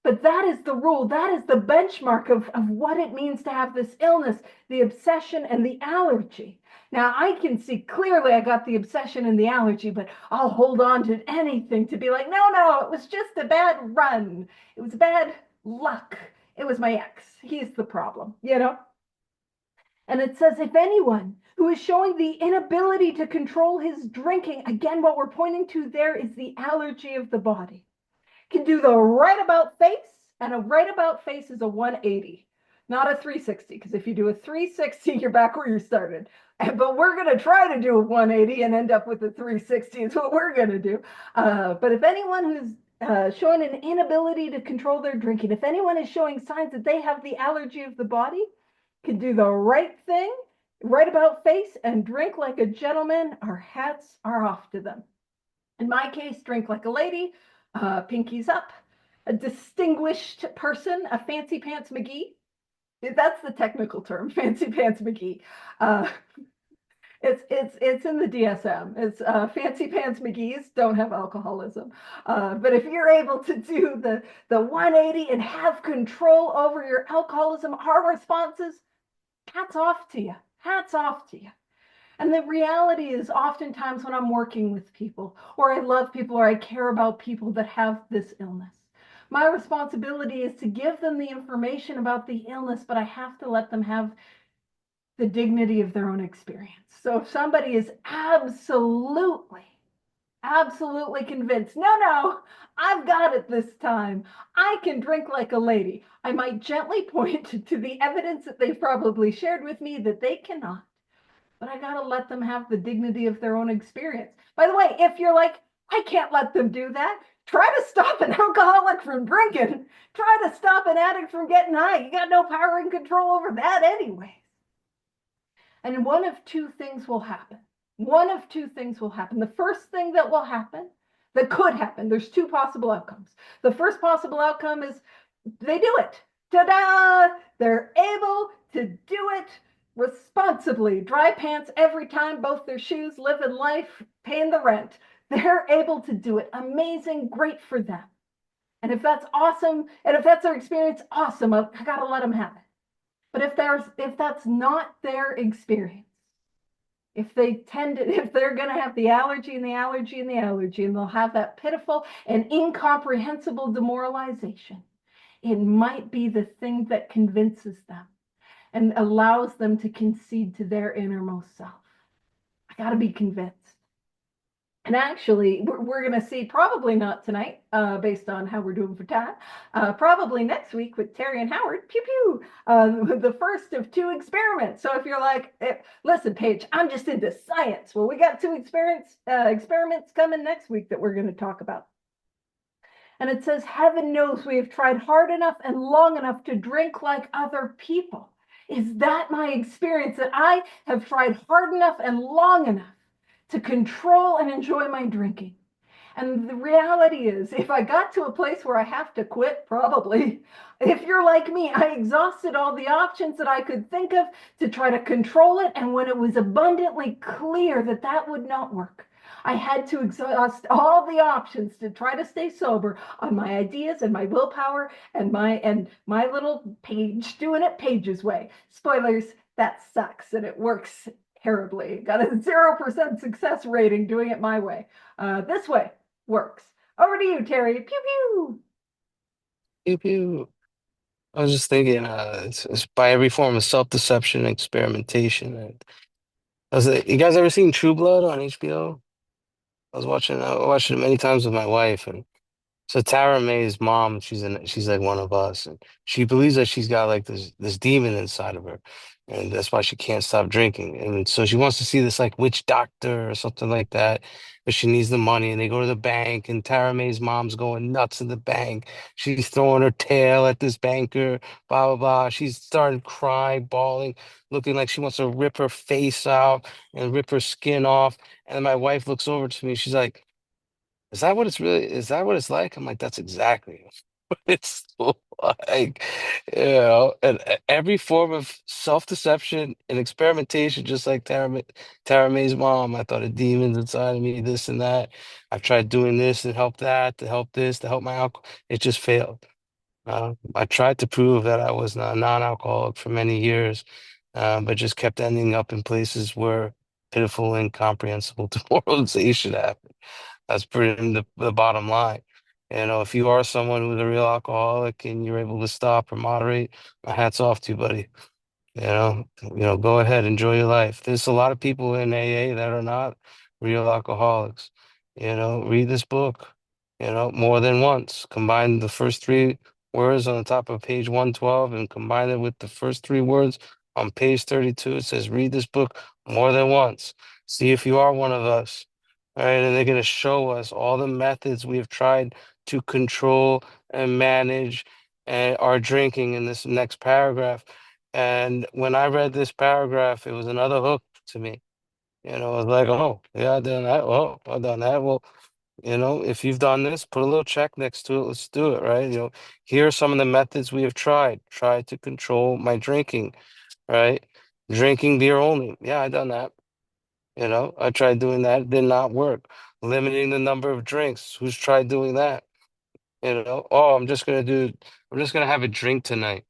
But that is the rule. That is the benchmark of what it means to have this illness, the obsession and the allergy. Now, I can see clearly I got the obsession and the allergy, but I'll hold on to anything to be like, no, it was just a bad run. It was bad luck. It was my ex. He's the problem, And it says, if anyone who is showing the inability to control his drinking, again, what we're pointing to there is the allergy of the body, can do the right about face, and a right about face is a 180, not a 360, because if you do a 360, you're back where you started. But we're going to try to do a 180 and end up with a 360 is what we're going to do. But if anyone who's showing an inability to control their drinking, if anyone is showing signs that they have the allergy of the body, can do the right thing, right about face, and drink like a gentleman, our hats are off to them. In my case, drink like a lady. Pinkies up. A distinguished person, a fancy pants McGee. That's the technical term, fancy pants McGee. Uh, it's in the DSM. It's fancy pants McGee's don't have alcoholism, but if you're able to do the 180 and have control over your alcoholism, our responses, hats off to you. Hats off to you. And the reality is, oftentimes when I'm working with people, or I love people, or I care about people that have this illness, my responsibility is to give them the information about the illness, but I have to let them have the dignity of their own experience. So if somebody is absolutely convinced, no, I've got it this time, I can drink like a lady, I might gently point to the evidence that they've probably shared with me that they cannot. But I got to let them have the dignity of their own experience. By the way, if you're like, I can't let them do that, try to stop an alcoholic from drinking. Try to stop an addict from getting high. You got no power and control over that anyway. And one of two things will happen. One of two things will happen. The first thing that will happen, that could happen, there's two possible outcomes. The first possible outcome is they do it. Ta-da! They're able to do it responsibly. Dry pants every time, both their shoes, living life, paying the rent. They're able to do it. Amazing, great for them. And if that's awesome, and if that's their experience, awesome. I gotta let them have it. But if that's not their experience, if they're going to have the allergy and the allergy and the allergy, and they'll have that pitiful and incomprehensible demoralization, it might be the thing that convinces them and allows them to concede to their innermost self. I got to be convinced. And actually, we're going to see, probably not tonight, based on how we're doing for time, probably next week with Terry and Howard, pew pew, the first of two experiments. So if you're like, listen, Paige, I'm just into science. Well, we got two experiments coming next week that we're going to talk about. And it says, heaven knows we have tried hard enough and long enough to drink like other people. Is that my experience, that I have tried hard enough and long enough to control and enjoy my drinking? And the reality is, if I got to a place where I have to quit, probably. If you're like me, I exhausted all the options that I could think of to try to control it. And when it was abundantly clear that that would not work, I had to exhaust all the options to try to stay sober on my ideas and my willpower and my little Paige doing it Paige's way. Spoilers, that sucks and it works terribly. Got a 0% success rating doing it my way. This way works. Over to you, Terry. Pew pew. Pew pew. I was just thinking, it's by every form of self-deception and experimentation. And you guys ever seen True Blood on HBO? I watched it many times with my wife, and so Tara May's mom, she's like one of us, and she believes that she's got like this demon inside of her, and that's why she can't stop drinking. And so she wants to see this like witch doctor or something like that, but she needs the money, and they go to the bank, and Tara May's mom's going nuts in the bank. She's throwing her tail at this banker, blah blah blah. She's started crying, bawling, looking like she wants to rip her face out and rip her skin off. And my wife looks over to me, she's like, is that what it's like? I'm like, that's exactly what it's like, and every form of self-deception and experimentation, just like Tara May's mom. I thought of demons inside of me, this and that. I've tried doing this and help that, to help this, to help my alcohol. It just failed. I tried to prove that I was a non-alcoholic for many years, but just kept ending up in places where pitiful, incomprehensible demoralization happened. That's pretty the bottom line. If you are someone who's a real alcoholic and you're able to stop or moderate, my hat's off to you, buddy. Go ahead, enjoy your life. There's a lot of people in AA that are not real alcoholics. Read this book, more than once. Combine the first three words on the top of page 112 and combine it with the first three words on page 32. It says, read this book more than once. See if you are one of us. All right, and they're going to show us all the methods we have tried to control and manage our drinking in this next paragraph. And when I read this paragraph, it was another hook to me. I was like, oh, yeah, I've done that. Oh, I've done that. Well, If you've done this, put a little check next to it. Let's do it, right? Here are some of the methods we have tried. Try to control my drinking, right? Drinking beer only. Yeah, I done that. I tried doing that. It did not work. Limiting the number of drinks. Who's tried doing that? Oh, I'm just gonna have a drink tonight.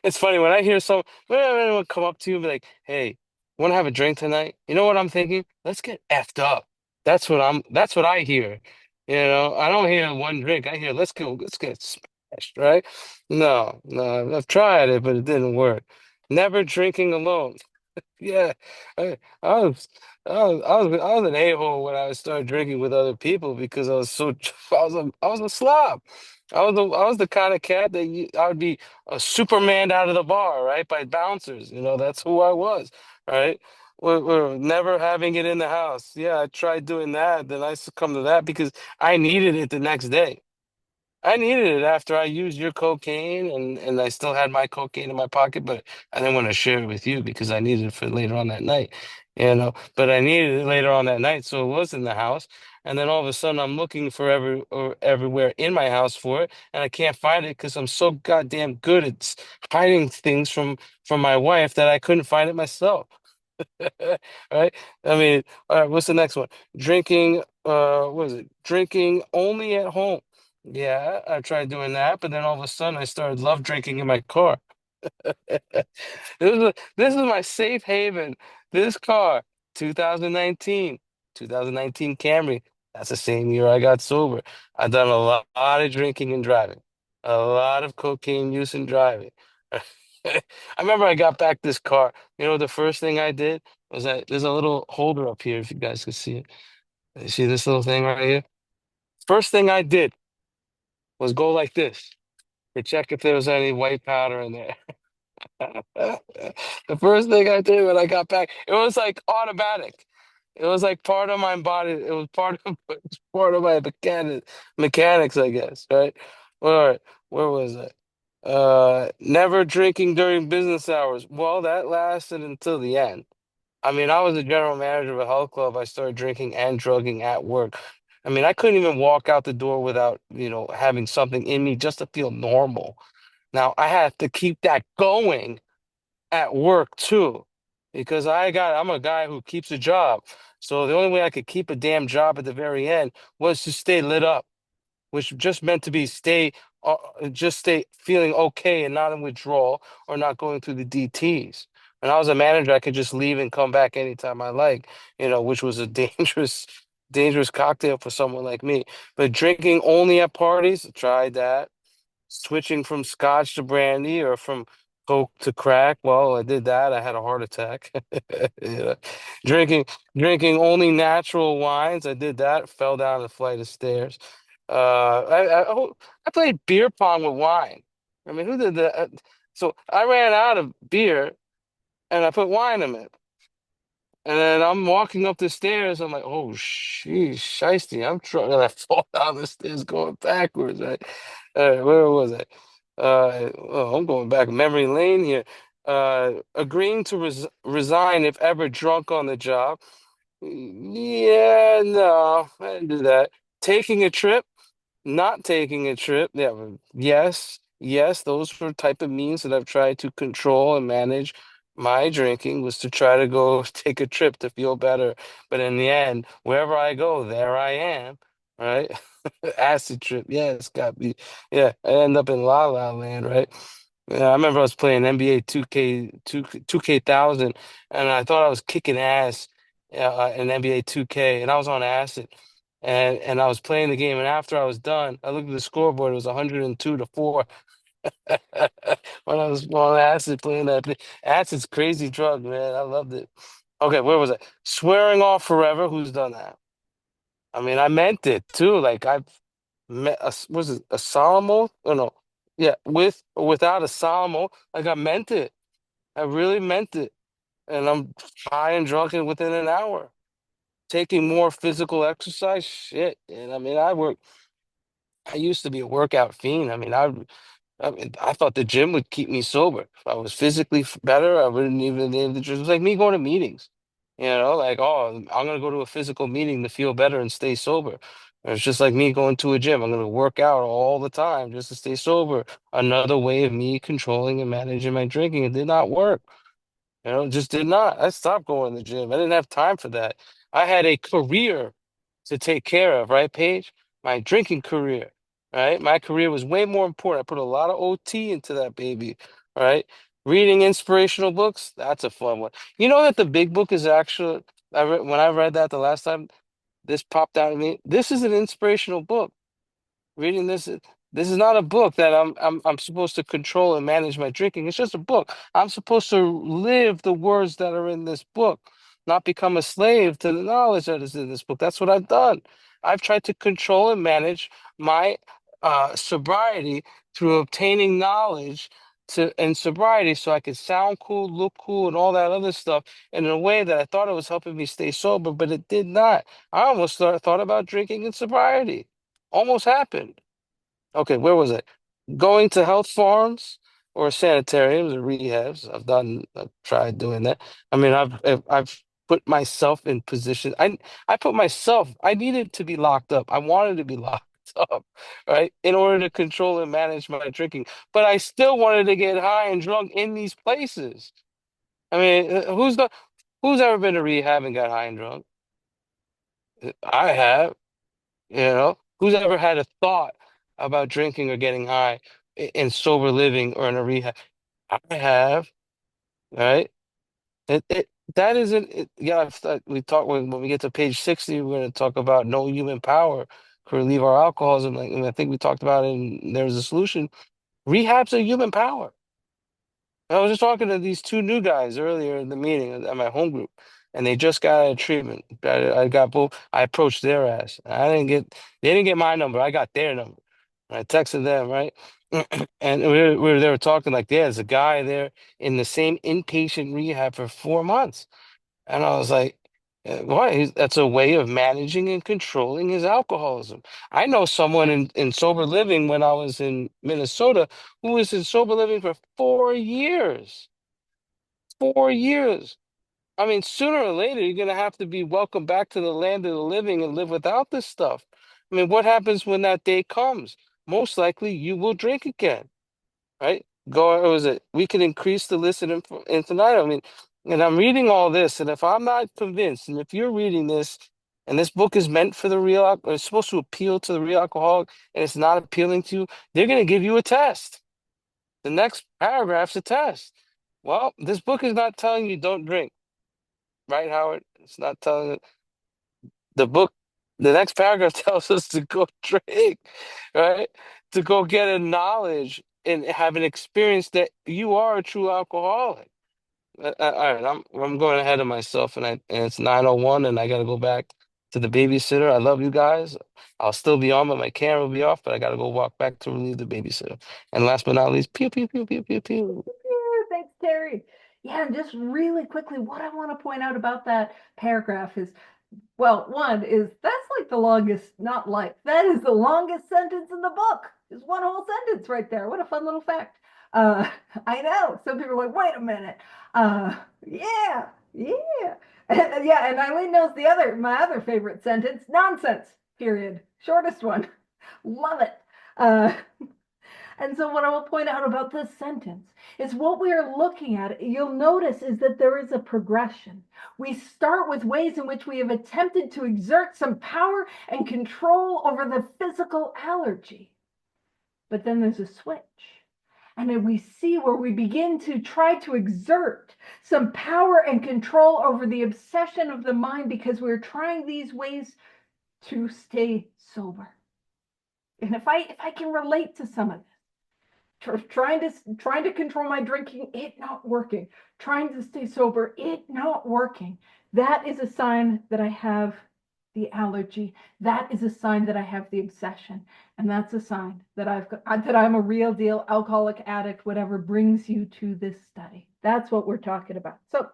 It's funny when I hear when anyone come up to you and be like, "Hey, want to have a drink tonight?" You know what I'm thinking? Let's get effed up. That's what I hear. I don't hear one drink. I hear let's get smashed, right? No, no, I've tried it, but it didn't work. Never drinking alone. Yeah, I was, I was an a-hole when I started drinking with other people because I was so, I was a slob. I was the kind of cat that I would be a Superman out of the bar, right? By bouncers, that's who I was, right? We're never having it in the house. Yeah, I tried doing that, then I succumbed to that because I needed it the next day. I needed it after I used your cocaine and I still had my cocaine in my pocket, but I didn't want to share it with you because I needed it for later on that night, But I needed it later on that night, so it was in the house. And then all of a sudden I'm looking for everywhere in my house for it, and I can't find it because I'm so goddamn good at hiding things from my wife that I couldn't find it myself. Right? I mean, all right, what's the next one? Drinking, what is it? Drinking only at home. Yeah, I tried doing that, but then all of a sudden I started love drinking in my car. This is my safe haven. This car, 2019, 2019 Camry. That's the same year I got sober. I've done lot of drinking and driving, a lot of cocaine use and driving. I remember I got back this car. The first thing I did was that there's a little holder up here, if you guys can see it. You see this little thing right here? First thing I did was go like this to check if there was any white powder in there. The first thing I did when I got back, it was like automatic. It was like part of my body. It was part of it was part of my mechanics, I guess, right? All right, where was I? Never drinking during business hours. Well, that lasted until the end. I mean, I was the general manager of a health club. I started drinking and drugging at work. I mean, I couldn't even walk out the door without, having something in me just to feel normal. Now, I had to keep that going at work too, because I'm a guy who keeps a job. So the only way I could keep a damn job at the very end was to stay lit up, which just meant to be uh, just stay feeling okay and not in withdrawal or not going through the DTs. When I was a manager, I could just leave and come back anytime I like, which was a dangerous cocktail for someone like me. But drinking only at parties, tried that. Switching from scotch to brandy or from Coke to crack. Well, I did that. I had a heart attack. Yeah. Drinking, drinking only natural wines. I did that. Fell down a flight of stairs. I played beer pong with wine. I mean, who did that? So I ran out of beer and I put wine in it. And then I'm walking up the stairs. I'm like, oh, sheesh, shiesty. I'm trying to fall down the stairs going backwards. Right? Where was I? Oh, I'm going back memory lane here. Agreeing to resign if ever drunk on the job. Yeah, no, I didn't do that. Taking a trip. Not taking a trip. Yeah, yes, yes, those were type of means that I've tried to control and manage my drinking was to try to go take a trip to feel better. But in the end, wherever I go, there I am, right? Acid trip. Yeah, it's got me. Yeah, I end up in La La Land, right? Yeah, I remember I was playing NBA 2K1000 and I thought I was kicking ass in NBA 2K and I was on acid and I was playing the game and after I was done, I looked at the scoreboard, it was 102-4 when I was on acid playing that thing. Acid's crazy drug, man. I loved it. Okay, where was I? Swearing off forever. Who's done that? I mean, I meant it too. Like I've met was it a solemn oath? Oh no. Yeah, with or without a solemn oath. Like I meant it. I really meant it. And I'm high and drunk within an hour. Taking more physical exercise, shit. And I mean, I used to be a workout fiend. I mean, I thought the gym would keep me sober. If I was physically better, I wouldn't even. It was like me going to meetings. Like, oh, I'm gonna go to a physical meeting to feel better and stay sober. Or it's just like me going to a gym. I'm gonna work out all the time just to stay sober. Another way of me controlling and managing my drinking. It did not work. Just did not. I stopped going to the gym. I didn't have time for that. I had a career to take care of, right, Paige? My drinking career, right? My career was way more important. I put a lot of OT into that baby, right? Reading inspirational books, that's a fun one. You know that the big book is actually, when I read that the last time, this popped out at me. This is an inspirational book. Reading this is not a book that I'm supposed to control and manage my drinking. It's just a book. I'm supposed to live the words that are in this book, not become a slave to the knowledge that is in this book. That's what I've done. I've tried to control and manage my sobriety through obtaining knowledge to and sobriety so I could sound cool, look cool, and all that other stuff in a way that I thought it was helping me stay sober, but it did not. I almost thought about drinking and sobriety. Almost happened. Okay, where was it? Going to health farms or sanitariums or rehabs. I've tried doing that. I mean, I've put myself in position. I put myself, I needed to be locked up. I wanted to be locked up, right? In order to control and manage my drinking. But I still wanted to get high and drunk in these places. I mean, who's ever been to rehab and got high and drunk? I have. Who's ever had a thought about drinking or getting high in sober living or in a rehab? I have, right? It that isn't it, yeah. We talk when we get to page 60, we're going to talk about no human power to relieve our alcoholism. Like, and I think we talked about it, and there's a solution. Rehab's a human power. I was just talking to these two new guys earlier in the meeting at my home group, and they just got out of treatment. I got both. I approached their ass. They didn't get my number. I got their number. I texted them, right? And they were talking like, yeah, there's a guy there in the same inpatient rehab for 4 months. And I was like, why? That's a way of managing and controlling his alcoholism. I know someone in sober living when I was in Minnesota who was in sober living for 4 years. 4 years. I mean, sooner or later, you're going to have to be welcomed back to the land of the living and live without this stuff. I mean, what happens when that day comes? Most likely, you will drink again, right? Go, or was it? We can increase the list in tonight. I mean, and I'm reading all this, and if I'm not convinced, and if you're reading this, and this book is meant for the real, or it's supposed to appeal to the real alcoholic, and it's not appealing to you, they're going to give you a test. The next paragraph's a test. Well, this book is not telling you don't drink, right, Howard? It's not telling the book. The next paragraph tells us to go drink, right? To go get a knowledge and have an experience that you are a true alcoholic. All right, I'm going ahead of myself, and it's 9:01, and I got to go back to the babysitter. I love you guys. I'll still be on, but my camera will be off. But I got to go walk back to relieve the babysitter. And last but not least, pew pew pew pew pew pew. Yeah, thanks, Terry. Yeah, and just really quickly, what I want to point out about that paragraph is, well, one is that's like the longest, not like, that is the longest sentence in the book. Just one whole sentence right there. What a fun little fact. Uh, I know. Some people are like, wait a minute. Yeah, yeah. Yeah, and Eileen knows my other favorite sentence, nonsense, period. Shortest one. Love it. Uh, and so, what I will point out about this sentence is what we are looking at, you'll notice, is that there is a progression. We start with ways in which we have attempted to exert some power and control over the physical allergy. But then there's a switch. And then we see where we begin to try to exert some power and control over the obsession of the mind because we're trying these ways to stay sober. And if I can relate to some of trying to control my drinking, it not working, trying to stay sober, it not working, that is a sign that I have the allergy. That is a sign that I have the obsession, and that's a sign that I'm a real deal alcoholic addict, whatever brings you to this study. That's what we're talking about. So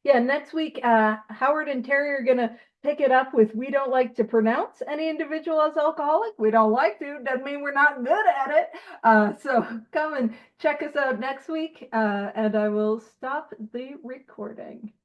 yeah, next week, Howard and Terry are going to pick it up with, we don't like to pronounce any individual as alcoholic. We don't like to. Doesn't mean we're not good at it. So come and check us out next week, and I will stop the recording.